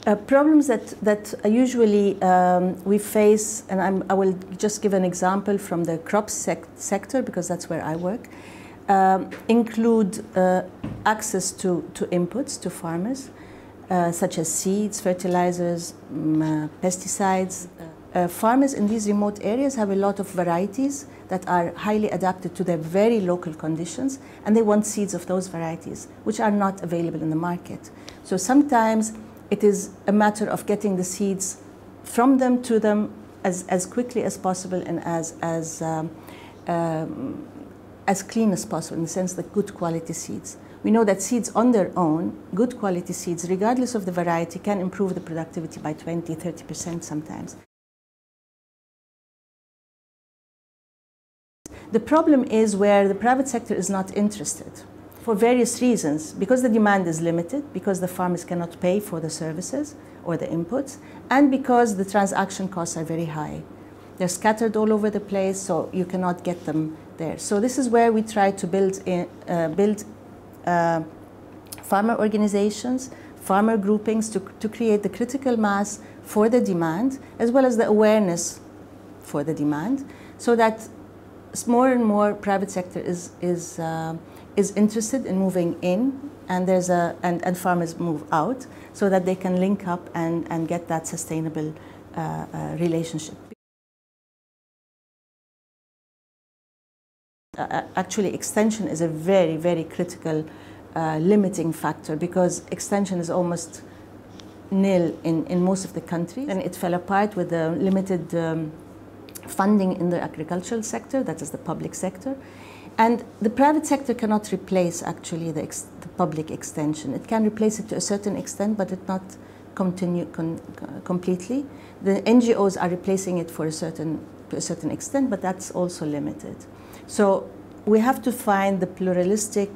Problems that usually we face, and I will just give an example from the crop sector because that's where I work, include access to inputs to farmers, such as seeds, fertilizers, pesticides. Farmers in these remote areas have a lot of varieties that are highly adapted to their very local conditions, and they want seeds of those varieties, which are not available in the market. So sometimes it is a matter of getting the seeds from them to them as quickly as possible and as clean as possible, in the sense that good quality seeds. We know that seeds on their own, good quality seeds, regardless of the variety, can improve the productivity by 20, 30% sometimes. The problem is where the private sector is not interested for various reasons, because the demand is limited, because the farmers cannot pay for the services or the inputs, and because the transaction costs are very high. They're scattered all over the place, so you cannot get them there. So this is where we try to build farmer organizations, farmer groupings to create the critical mass for the demand, as well as the awareness for the demand, so that more and more private sector is interested in moving in, and and farmers move out, so that they can link up and get that sustainable relationship. Actually, extension is a very, very critical limiting factor, because extension is almost nil in most of the countries, and it fell apart with the limited funding in the agricultural sector, that is the public sector. And the private sector cannot replace actually the public extension. It can replace it to a certain extent, but it not continue completely. The NGOs are replacing it to a certain extent, but that's also limited. So we have to find the pluralistic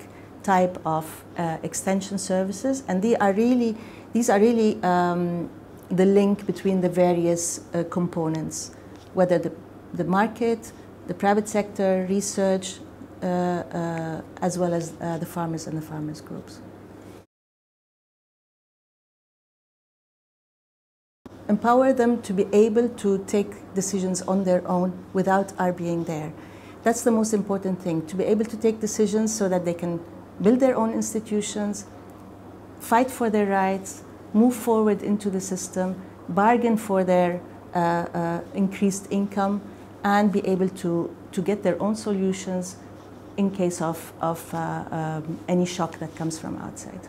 type of extension services, and these are really the link between the various components, whether the market, the private sector, research, as well as the farmers and the farmers groups. Empower them to be able to take decisions on their own without our being there. That's the most important thing, to be able to take decisions so that they can build their own institutions, fight for their rights, move forward into the system, bargain for their increased income, and be able to get their own solutions in case of any shock that comes from outside.